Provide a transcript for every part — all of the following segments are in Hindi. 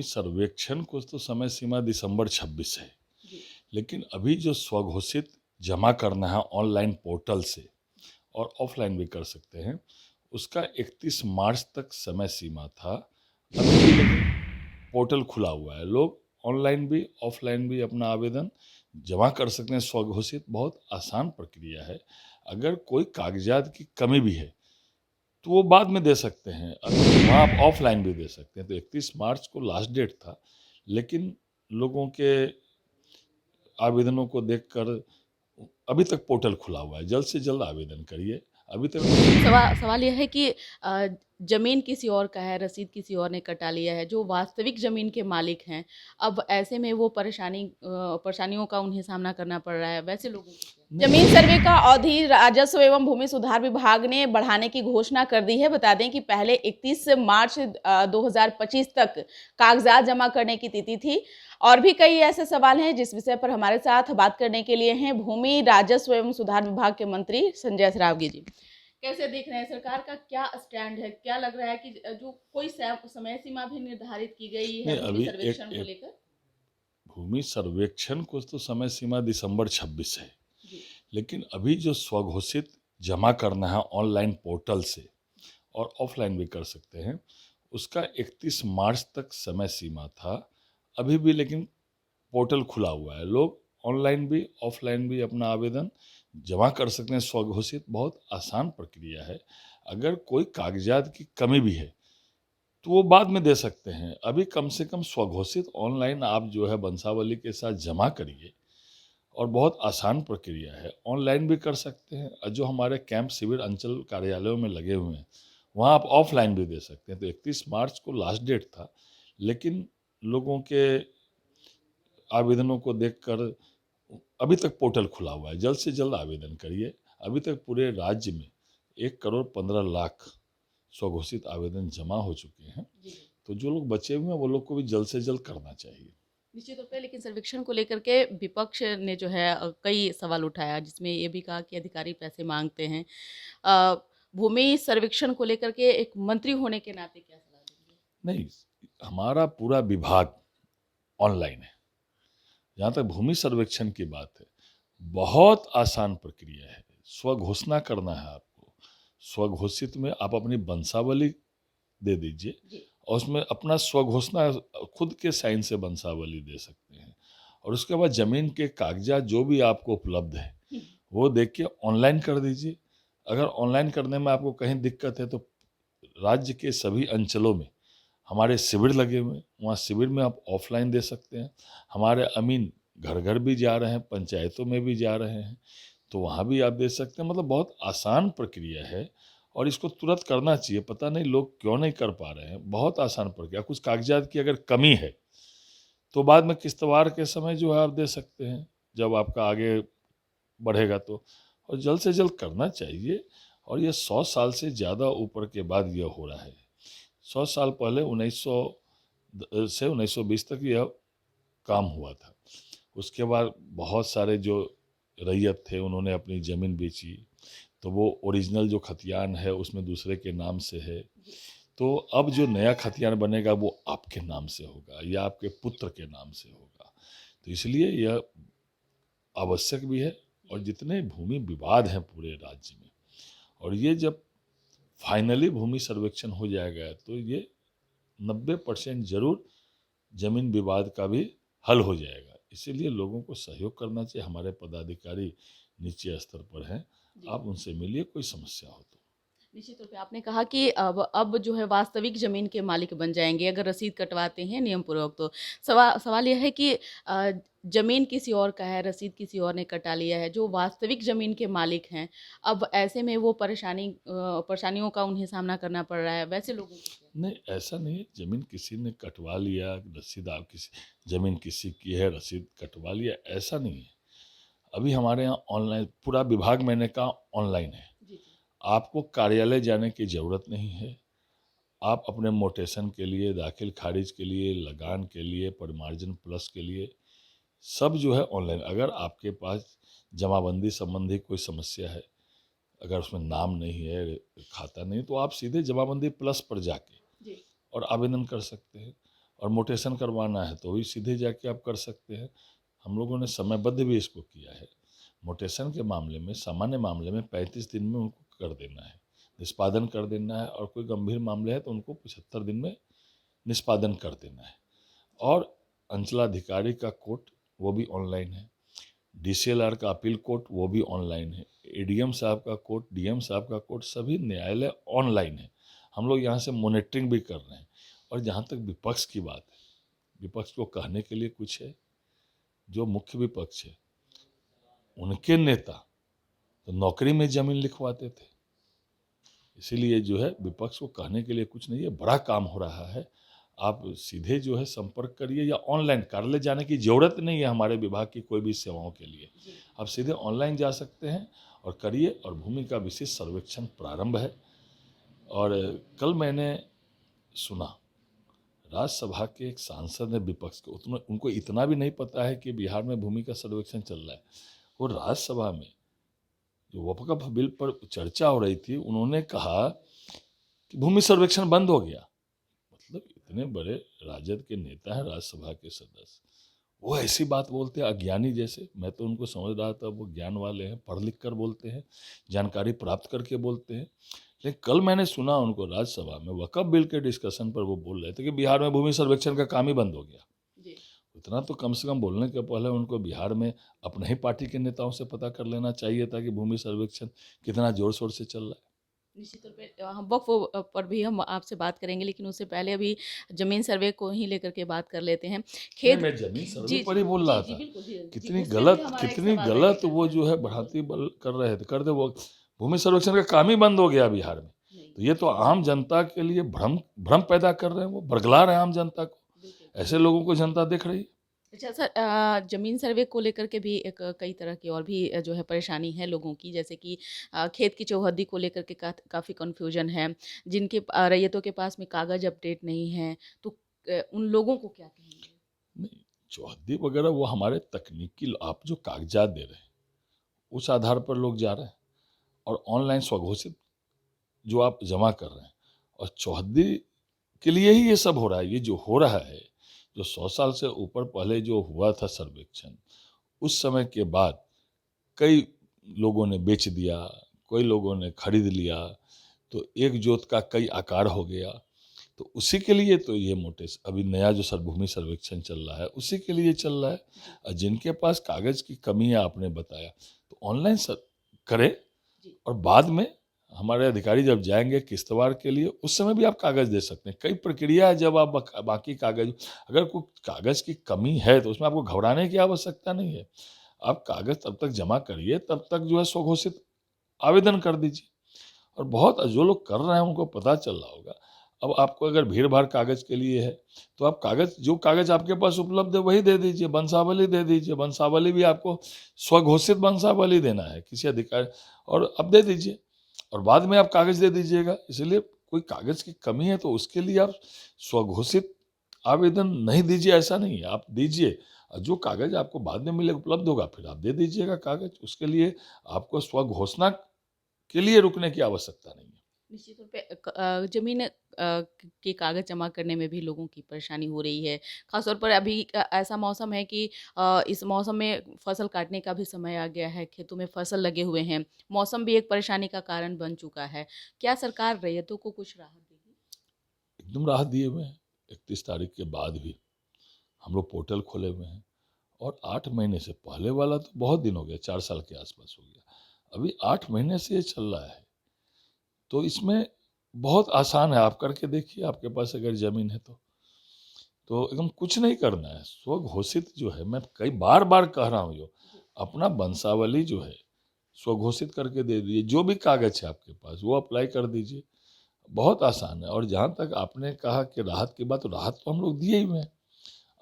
सर्वेक्षण को तो समय सीमा दिसंबर 26 है, लेकिन अभी जो स्वघोषित जमा करना है ऑनलाइन पोर्टल से और ऑफलाइन भी कर सकते हैं, उसका 31 मार्च तक समय सीमा था। अभी भी लेकिन पोर्टल खुला हुआ है, लोग ऑनलाइन भी ऑफलाइन भी अपना आवेदन जमा कर सकते हैं। स्वघोषित बहुत आसान प्रक्रिया है। अगर कोई कागजात की कमी भी है तो वो बाद में दे सकते हैं, अगर वहाँ आप ऑफलाइन भी दे सकते हैं। तो 31 मार्च को लास्ट डेट था, लेकिन लोगों के आवेदनों को देखकर अभी तक पोर्टल खुला हुआ है, जल्द से जल्द आवेदन करिए। अभी तक सवाल यह है कि जमीन किसी और का है, रसीद किसी और ने कटा लिया है, जो वास्तविक जमीन के मालिक हैं, अब ऐसे में वो परेशानियों का उन्हें सामना करना पड़ रहा है। वैसे लोगों को जमीन सर्वे का अवधि राजस्व एवं भूमि सुधार विभाग ने बढ़ाने की घोषणा कर दी है। बता दें कि पहले 31 मार्च 2025 तक कागजात जमा करने की तिथि थी। और भी कई ऐसे सवाल हैं जिस विषय पर हमारे साथ बात करने के लिए हैं भूमि राजस्व एवं सुधार विभाग के मंत्री संजय सरावगी जी। कैसे देख रहे हैं, सरकार का क्या स्टैंड है? क्या लग रहा है कि जो कोई समय सीमा भी निर्धारित की गई है भूमि सर्वेक्षण को लेकर? भूमि सर्वेक्षण को तो समय सीमा दिसंबर 26 है, लेकिन अभी जो स्वघोषित जमा करना है ऑनलाइन पोर्टल से और ऑफलाइन भी कर सकते हैं, उसका 31 मार्च तक समय सीमा था। अभी भी लेकिन पोर्टल खुला हुआ है, लोग ऑनलाइन भी ऑफलाइन भी अपना आवेदन जमा कर सकते हैं। स्वघोषित बहुत आसान प्रक्रिया है। अगर कोई कागजात की कमी भी है तो वो बाद में दे सकते हैं। अभी कम से कम स्वघोषित ऑनलाइन आप जो है वंशावली के साथ जमा करिए, और बहुत आसान प्रक्रिया है। ऑनलाइन भी कर सकते हैं, और जो हमारे कैंप शिविर अंचल कार्यालयों में लगे हुए हैं वहाँ आप ऑफलाइन भी दे सकते हैं। तो 31 मार्च को लास्ट डेट था, लेकिन लोगों के आवेदनों को देखकर अभी तक पोर्टल खुला हुआ है, जल्द से जल्द आवेदन करिए। अभी तक पूरे राज्य में 1,15,00,000 स्वघोषित आवेदन जमा हो चुके हैं। तो जो लोग बचे हुए हैं वो लोग को भी जल्द से जल्द करना चाहिए। निश्चित तौर पे, लेकिन सर्वेक्षण को लेकर के विपक्ष ने जो है कई सवाल उठाया, जिसमें ये भी कहा कि अधिकारी पैसे मांगते हैं। भूमि सर्वेक्षण को लेकर के एक मंत्री होने के नाते क्या सलाह देंगे? नहीं, हमारा पूरा विभाग ऑनलाइन है। जहाँ तक भूमि सर्वेक्षण की बात है, बहुत आसान प्रक्रिया है। स्वघोषणा करना है आपको। स्वघोषित में आप अपनी वंशावली दे दीजिए और उसमें अपना स्वघोषणा खुद के साइन से वंशावली दे सकते हैं। और उसके बाद जमीन के कागजात जो भी आपको उपलब्ध है वो देख के ऑनलाइन कर दीजिए। अगर ऑनलाइन करने में आपको कहीं दिक्कत है तो राज्य के सभी अंचलों में हमारे शिविर लगे हुए हैं, वहाँ शिविर में आप ऑफलाइन दे सकते हैं। हमारे अमीन घर घर भी जा रहे हैं, पंचायतों में भी जा रहे हैं, तो वहाँ भी आप दे सकते हैं। मतलब बहुत आसान प्रक्रिया है और इसको तुरंत करना चाहिए। पता नहीं लोग क्यों नहीं कर पा रहे हैं। बहुत आसान प्रक्रिया। कुछ कागजात की अगर कमी है तो बाद में किस्तवार के समय जो है आप दे सकते हैं, जब आपका आगे बढ़ेगा तो। और जल्द से जल्द करना चाहिए। और ये 100 साल से ज़्यादा ऊपर के बाद यह हो रहा है। 100 साल पहले 1900 से 1920 तक यह काम हुआ था। उसके बाद बहुत सारे जो रैयत थे उन्होंने अपनी ज़मीन बेची, तो वो ओरिजिनल जो खतियान है उसमें दूसरे के नाम से है। तो अब जो नया खतियान बनेगा वो आपके नाम से होगा या आपके पुत्र के नाम से होगा। तो इसलिए यह आवश्यक भी है। और जितने भूमि विवाद हैं पूरे राज्य में, और ये जब फाइनली भूमि सर्वेक्षण हो जाएगा तो ये 90% जरूर जमीन विवाद का भी हल हो जाएगा। इसीलिए लोगों को सहयोग करना चाहिए। हमारे पदाधिकारी नीचे स्तर पर हैं, आप उनसे मिलिए कोई समस्या हो तो। निश्चित तौर पे आपने कहा कि अब जो है वास्तविक जमीन के मालिक बन जाएंगे अगर रसीद कटवाते हैं नियम पूर्वक। तो सवाल यह है कि जमीन किसी और का है, रसीद किसी और ने कटा लिया है, जो वास्तविक जमीन के मालिक हैं, अब ऐसे में वो परेशानियों का उन्हें सामना करना पड़ रहा है। वैसे लोगों को नहीं, ऐसा नहीं है। जमीन किसी ने कटवा लिया, रसीद आप किसी जमीन किसी की है, रसीद कटवा लिया, ऐसा नहीं है। अभी हमारे यहाँ ऑनलाइन पूरा विभाग, मैंने कहा ऑनलाइन है। आपको कार्यालय जाने की ज़रूरत नहीं है। आप अपने मोटेशन के लिए, दाखिल खारिज के लिए, लगान के लिए, परिमार्जन प्लस के लिए सब जो है ऑनलाइन। अगर आपके पास जमाबंदी संबंधी कोई समस्या है, अगर उसमें नाम नहीं है, खाता नहीं, तो आप सीधे जमाबंदी प्लस पर जाके और आवेदन कर सकते हैं। और मोटेशन करवाना है तो भी सीधे जाके आप कर सकते हैं। हम लोगों ने समयबद्ध भी इसको किया है। मोटेशन के मामले में, सामान्य मामले में 35 दिन में उनको कर देना है, निष्पादन कर देना है, और कोई गंभीर मामले है तो उनको 75 दिन में निष्पादन कर देना है। और अंचलाधिकारी का कोर्ट वो भी ऑनलाइन है, DCLR का अपील कोर्ट वो भी ऑनलाइन है, ADM साहब का कोर्ट, DM साहब का कोर्ट, सभी न्यायालय ऑनलाइन है। हम लोग यहाँ से मॉनिटरिंग भी कर रहे हैं। और जहाँ तक विपक्ष की बात है, विपक्ष को कहने के लिए कुछ है। जो मुख्य विपक्ष है, उनके नेता तो नौकरी में जमीन लिखवाते थे, इसीलिए जो है विपक्ष को कहने के लिए कुछ नहीं है। बड़ा काम हो रहा है। आप सीधे जो है संपर्क करिए, या ऑनलाइन कार्यालय जाने की ज़रूरत नहीं है हमारे विभाग की कोई भी सेवाओं के लिए। आप सीधे ऑनलाइन जा सकते हैं और करिए। और भूमि का विशेष सर्वेक्षण प्रारंभ है। और कल मैंने सुना राज्यसभा के एक सांसद ने विपक्ष के, उनको इतना भी नहीं पता है कि बिहार में भूमि का सर्वेक्षण चल रहा है। वो राज्यसभा में जो वक्फ बिल पर चर्चा हो रही थी, उन्होंने कहा कि भूमि सर्वेक्षण बंद हो गया। मतलब इतने बड़े राजद के नेता हैं, राज्यसभा के सदस्य, वो ऐसी बात बोलते हैं अज्ञानी जैसे। मैं तो उनको समझ रहा था वो ज्ञान वाले हैं, पढ़ लिख कर बोलते हैं, जानकारी प्राप्त करके बोलते हैं। लेकिन कल मैंने सुना उनको राज्यसभा में वक्फ बिल के डिस्कशन पर वो बोल रहे थे कि बिहार में भूमि सर्वेक्षण का काम ही बंद हो गया। उतना तो कम से कम बोलने के पहले उनको बिहार में अपने ही पार्टी के नेताओं से पता कर लेना चाहिए था कि भूमि सर्वेक्षण कितना जोर शोर से चल रहा है। निश्चित तौर पे हम वक्फ पर भी हम आपसे बात करेंगे, लेकिन उससे पहले अभी ज़मीन सर्वे को ही लेकर के बात कर लेते हैं। नहीं, मैं जमीन सर्वे पर ही बोल रहा था। कितनी गलत वो जो है बढ़ाती बल कर रहे थे, कर दे वो। भूमि सर्वेक्षण का काम ही बंद हो गया बिहार में। तो ये तो आम जनता के लिए भ्रम पैदा कर रहे हैं, वो बरगला रहे हैं आम जनता को। ऐसे लोगों को जनता देख रही है। अच्छा सर, ज़मीन सर्वे को लेकर के भी एक कई तरह की और भी जो है परेशानी है लोगों की, जैसे कि खेत की चौहद्दी को लेकर के काफ़ी कन्फ्यूजन है। जिनके रैयतों के पास में कागज़ अपडेट नहीं है, तो उन लोगों को क्या कहेंगे? नहीं, चौहद्दी वगैरह वो हमारे तकनीकी, आप जो कागजात दे रहे हैं उस आधार पर लोग जा रहे हैं, और ऑनलाइन स्वघोषित जो आप जमा कर रहे हैं, और चौहद्दी के लिए ही ये सब हो रहा है। ये जो हो रहा है, जो 100 साल से ऊपर पहले जो हुआ था सर्वेक्षण, उस समय के बाद कई लोगों ने बेच दिया, कई लोगों ने खरीद लिया, तो एक जोत का कई आकार हो गया। तो उसी के लिए तो ये मोटे अभी नया जो भूमि सर्वेक्षण चल रहा है, उसी के लिए चल रहा है। और जिनके पास कागज की कमी है, आपने बताया, तो ऑनलाइन करें। और बाद में हमारे अधिकारी जब जाएंगे किस्तवार के लिए, उस समय भी आप कागज दे सकते हैं। कई प्रक्रिया है, जब आप बाकी कागज, अगर कोई कागज की कमी है तो उसमें आपको घबराने की आवश्यकता नहीं है। आप कागज तब तक जमा करिए, तब तक जो है स्वघोषित आवेदन कर दीजिए। और बहुत जो लोग कर रहे हैं उनको पता चल रहा होगा। अब आपको अगर भीड़ भाड़ कागज के लिए है, तो आप जो कागज आपके पास उपलब्ध है वही दे दीजिए, वंशावली दे दीजिए। वंशावली भी आपको स्वघोषित वंशावली देना है किसी अधिकारी, और अब दे दीजिए, और बाद में आप कागज दे दीजिएगा। इसलिए कोई कागज की कमी है तो उसके लिए आप स्वघोषित आवेदन नहीं दीजिए, ऐसा नहीं है, आप दीजिए। जो कागज आपको बाद में मिले उपलब्ध होगा, फिर आप दे दीजिएगा कागज। उसके लिए आपको स्वघोषणा के लिए रुकने की आवश्यकता नहीं है। निश्चित तौर पे ज़मीन के कागज़ जमा करने में भी लोगों की परेशानी हो रही है। ख़ास तौर पर अभी ऐसा मौसम है कि इस मौसम में फसल काटने का भी समय आ गया है, खेतों में फसल लगे हुए हैं। मौसम भी एक परेशानी का कारण बन चुका है। क्या सरकार रैयतों को कुछ राहत देगी? एकदम राहत दिए हुए हैं। 31 तारीख के बाद भी हम लोग पोर्टल खोले हुए हैं, और 8 महीने से पहले वाला तो बहुत दिन हो गया, 4 साल के आसपास हो गया। अभी 8 महीने से ये चल रहा है। तो इसमें बहुत आसान है, आप करके देखिए, आपके पास अगर ज़मीन है तो एकदम कुछ नहीं करना है। स्वघोषित जो है, मैं कई बार कह रहा हूँ, अपना वंशावली जो है स्वघोषित करके दे दीजिए। जो भी कागज है आपके पास वो अप्लाई कर दीजिए, बहुत आसान है। और जहाँ तक आपने कहा कि राहत की बात, तो राहत तो हम लोग दिए ही हुए हैं।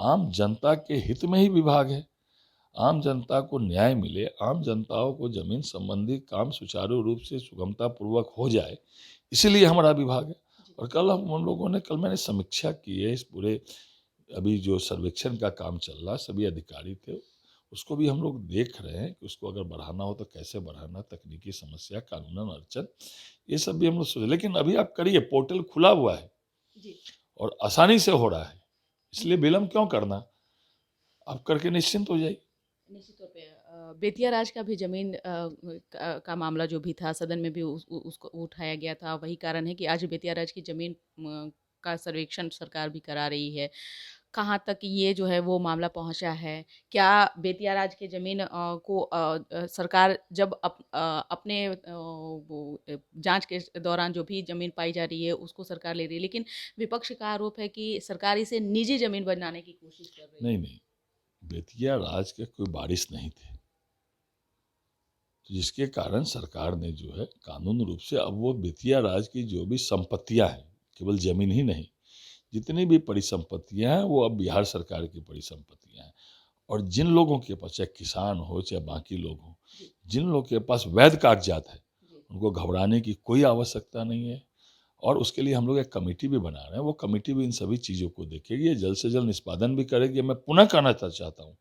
आम जनता के हित में ही विभाग है। आम जनता को न्याय मिले, आम जनताओं को जमीन संबंधी काम सुचारू रूप से सुगमता पूर्वक हो जाए, इसीलिए हमारा विभाग है। और कल मैंने समीक्षा की है इस पूरे अभी जो सर्वेक्षण का काम चल रहा, सभी अधिकारी थे, उसको भी हम लोग देख रहे हैं कि उसको अगर बढ़ाना हो तो कैसे बढ़ाना, तकनीकी समस्या, कानूनन अड़चन, ये सब भी हम लोग सोचे। लेकिन अभी आप करिए, पोर्टल खुला हुआ है और आसानी से हो रहा है, इसलिए विलम्ब क्यों करना, आप करके निश्चिंत हो जाइए। निश्चित तौर पे बेतिया राज का भी जमीन का मामला जो भी था सदन में भी उसको उठाया गया था। वही कारण है कि आज बेतिया राज की जमीन का सर्वेक्षण सरकार भी करा रही है। कहाँ तक ये जो है वो मामला पहुंचा है? क्या बेतिया राज के जमीन को सरकार जब अपने जांच के दौरान जो भी जमीन पाई जा रही है उसको सरकार ले रही है, लेकिन विपक्ष का आरोप है कि सरकार इसे निजी जमीन बनाने की कोशिश कर रही है। नहीं नहीं, बेतिया राज के कोई वारिस नहीं थे, तो जिसके कारण सरकार ने जो है कानून रूप से अब वो बेतिया राज की जो भी संपत्तियां हैं, केवल जमीन ही नहीं, जितनी भी परिसंपत्तियां हैं वो अब बिहार सरकार की परिसंपत्तियां हैं। और जिन लोगों के पास, चाहे किसान हो चाहे बाकी लोग हों, जिन लोगों के पास वैध कागजात है, उनको घबराने की कोई आवश्यकता नहीं है। और उसके लिए हम लोग एक कमेटी भी बना रहे हैं, वो कमेटी भी इन सभी चीज़ों को देखेगी, जल्द से जल्द निष्पादन भी करेगी। मैं पुनः कहना चाहता हूँ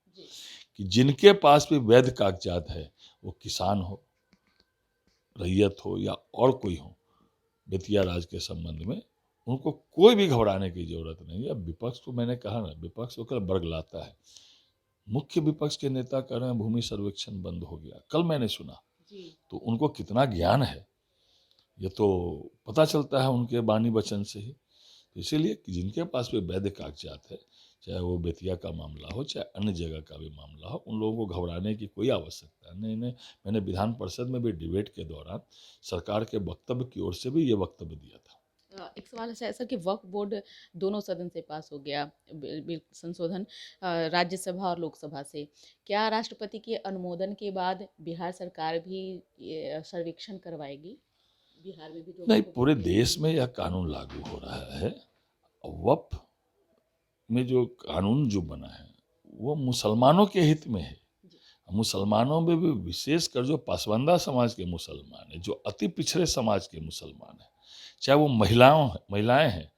कि जिनके पास भी वैध कागजात है, वो किसान हो, रैयत हो या और कोई हो, बेतिया राज के संबंध में उनको कोई भी घबराने की जरूरत नहीं है। अब विपक्ष को मैंने कहा ना, विपक्ष होकर बरगलाता है। मुख्य विपक्ष के नेता कह रहे हैं भूमि सर्वेक्षण बंद हो गया, कल मैंने सुना, तो उनको कितना ज्ञान है ये तो पता चलता है उनके बानी वचन से ही। तो इसीलिए कि जिनके पास भी वैध कागजात है, चाहे वो बेतिया का मामला हो चाहे अन्य जगह का भी मामला हो, उन लोगों को घबराने की कोई आवश्यकता नहीं है। मैंने विधान परिषद में भी डिबेट के दौरान सरकार के वक्तव्य की ओर से भी ये वक्तव्य दिया था। एक सवाल है सर कि वक्फ बोर्ड दोनों सदन से पास हो गया, बिल संशोधन राज्यसभा और लोकसभा से। क्या राष्ट्रपति के अनुमोदन के बाद बिहार सरकार भी ये सर्वेक्षण करवाएगी? बिहार में भी जो नहीं, वक्फ पूरे बोर्ड के देश में यह कानून लागू हो रहा है। वक्फ में जो कानून जो बना है वो मुसलमानों के हित में है। मुसलमानों में भी विशेषकर जो पासबंदा समाज के मुसलमान हैं, जो अति पिछड़े समाज के मुसलमान हैं, चाहे वो महिलाएं हैं,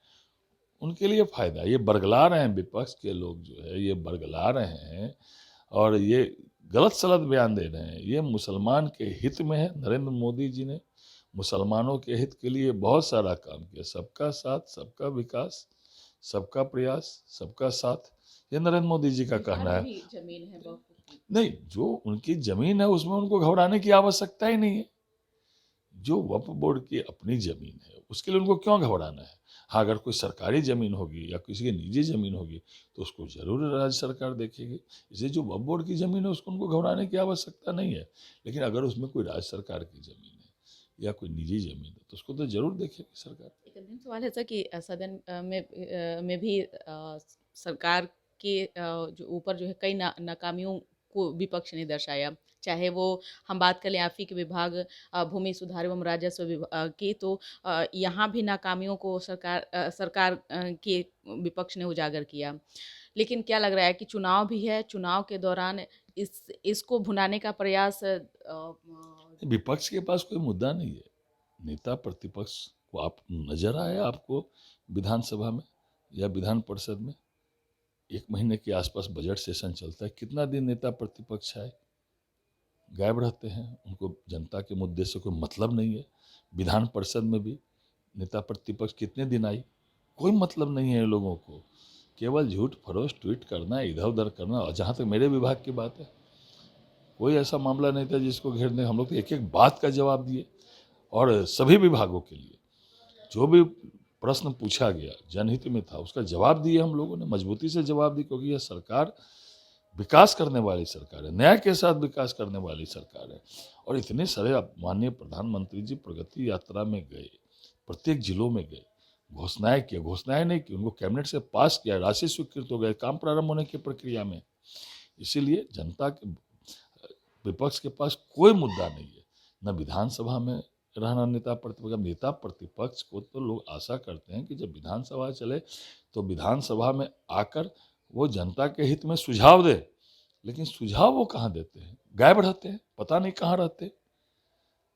उनके लिए फायदा। ये बरगला रहे हैं विपक्ष के लोग जो है, ये बरगला रहे हैं और ये गलत सलत बयान दे रहे हैं। ये मुसलमान के हित में है। नरेंद्र मोदी जी ने मुसलमानों के हित के लिए बहुत सारा काम किया। सबका साथ, सबका विकास, सबका प्रयास, सबका साथ, ये नरेंद्र मोदी जी का बिहार कहना में है। भी जमीन है वक्फ की। नहीं, जो उनकी जमीन है उसमें उनको घबराने की आवश्यकता ही नहीं है। जो वक्फ बोर्ड की अपनी जमीन है उसके लिए उनको क्यों घबराना है। हाँ, अगर कोई सरकारी जमीन होगी या किसी की निजी जमीन होगी तो उसको जरूर राज्य सरकार देखेगी। इसलिए जो वक्फ बोर्ड की जमीन है उसको उनको घबराने की आवश्यकता नहीं है। लेकिन अगर उसमें कोई राज्य सरकार की जमीन है या कोई निजी जमीन है तो उसको तो जरूर देखेगी सरकार। एक अंतिम सवाल है सर कि सदन में भी सरकार के जो ऊपर जो है कई नाकामियों को विपक्ष ने दर्शाया। चाहे वो हम बात करें आफिक विभाग, भूमि सुधार एवं राजस्व विभाग की, तो यहाँ भी नाकामियों को सरकार के विपक्ष ने उजागर किया। लेकिन क्या लग रहा है कि चुनाव भी है, चुनाव के दौरान इसको भुनाने का प्रयास विपक्ष के पास कोई मुद्दा नहीं है। नेता प्रतिपक्ष को आप नजर आया आपको विधानसभा में या विधान परिषद में? 1 महीने के आसपास बजट सेशन चलता है, कितना दिन नेता प्रतिपक्ष आए? गायब रहते हैं। उनको जनता के मुद्दे से कोई मतलब नहीं है। विधान परिषद में भी नेता प्रतिपक्ष कितने दिन आई? कोई मतलब नहीं है लोगों को। केवल झूठ फरोश ट्वीट करना, इधर उधर करना। और जहाँ तक मेरे विभाग की बात है, कोई ऐसा मामला नहीं था जिसको घेरने। हम लोग तो एक एक बात का जवाब दिए। और सभी विभागों के लिए जो भी प्रश्न पूछा गया जनहित में था उसका जवाब दिए हम लोगों ने, मजबूती से जवाब दी। क्योंकि यह सरकार विकास करने वाली सरकार है, न्याय के साथ विकास करने वाली सरकार है। और इतने सारे माननीय प्रधानमंत्री जी प्रगति यात्रा में गए, प्रत्येक जिलों में गए, घोषणाएं की, घोषणाएं नहीं की, उनको कैबिनेट से पास किया, राशि स्वीकृत हो गए, काम प्रारंभ होने की प्रक्रिया में। इसीलिए जनता के विपक्ष के पास कोई मुद्दा नहीं है। न विधानसभा में रहना नेता प्रतिपक्ष। नेता प्रतिपक्ष को तो लोग आशा करते हैं कि जब विधानसभा चले तो विधानसभा में आकर वो जनता के हित में सुझाव दे। लेकिन सुझाव वो कहाँ देते हैं? गायब रहते हैं, पता नहीं कहाँ रहते।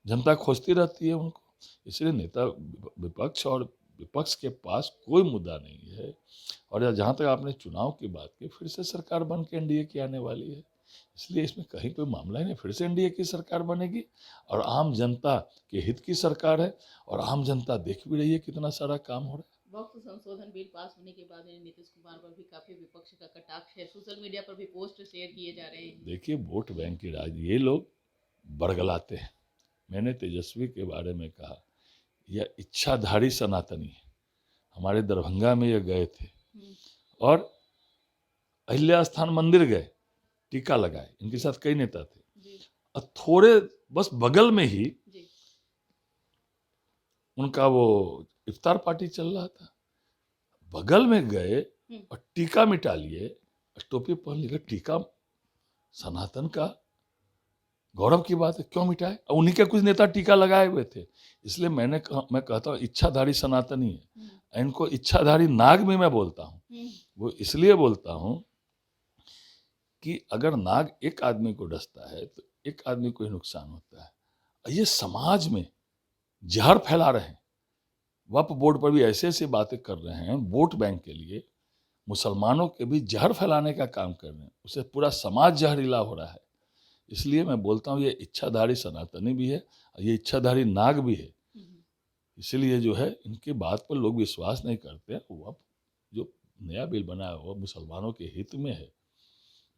जनता खोजती रहती है उनको। इसलिए नेता विपक्ष और विपक्ष के पास कोई मुद्दा नहीं है। और जहाँ तक आपने चुनाव की बात की, फिर से सरकार बन के एनडीए की आने वाली है। इसलिए इसमें कहीं कोई मामला ही नहीं। फिर से एनडीए की सरकार बनेगी और आम जनता के हित की सरकार है। और आम जनता देख भी रही है कितना सारा काम हो रहा है। वक्त संशोधन बिल पास होने के बाद नीतीश कुमार पर भी काफी विपक्ष का कटाक्ष है, सोशल मीडिया पर भी पोस्ट शेयर किए जा रहे हैं। देखिए, वोट बैंक की राज ये लोग बरगलाते हैं। मैंने तेजस्वी के बारे में कहा, यह इच्छाधारी सनातनी है। हमारे दरभंगा में ये गए थे और अहिल्या स्थान मंदिर गए, टीका लगाए। इनके साथ कई नेता थे जी और थोड़े बस बगल में ही जी उनका वो इफ्तार पार्टी चल रहा था। बगल में गए और टीका मिटा लिए, टोपी पहन लिए। टीका सनातन का गौरव की बात है, क्यों मिटाए? और उन्हीं के कुछ नेता टीका लगाए हुए थे। इसलिए मैं कहता हूँ इच्छाधारी सनातनी है। इनको इच्छाधारी नाग भी मैं बोलता हूँ। वो इसलिए बोलता हूँ कि अगर नाग एक आदमी को डसता है तो एक आदमी को ही नुकसान होता है। ये समाज में जहर फैला रहे हैं। वक्फ बोर्ड पर भी ऐसे ऐसी बातें कर रहे हैं, वोट बैंक के लिए मुसलमानों के भी जहर फैलाने का काम कर रहे हैं। उससे पूरा समाज जहरीला हो रहा है। इसलिए मैं बोलता हूँ ये इच्छाधारी सनातनी भी है और ये इच्छाधारी नाग भी है। इसलिए जो है इनके बात पर लोग विश्वास नहीं करते। वह जो नया बिल बना है वो मुसलमानों के हित में है।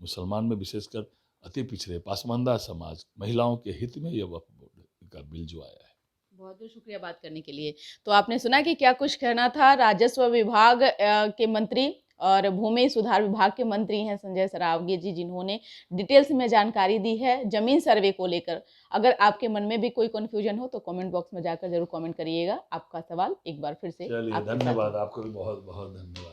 मुसलमान में विशेषकर अति पिछड़े पासमानदा समाज, महिलाओं के हित में यह वक्फ बोर्ड का बिल जो आया है। बहुत बहुत शुक्रिया बात करने के लिए। तो आपने सुना कि क्या कुछ कहना था राजस्व विभाग के मंत्री और भूमि सुधार विभाग के मंत्री हैं संजय सरावगी जी, जिन्होंने डिटेल्स में जानकारी दी है जमीन सर्वे को लेकर। अगर आपके मन में भी कोई कंफ्यूजन हो तो कमेंट बॉक्स में जाकर जरूर कमेंट करिएगा। आपका सवाल एक बार फिर से चलिए, आपके साथ धन्यवाद। आपको भी बहुत बहुत धन्यवाद।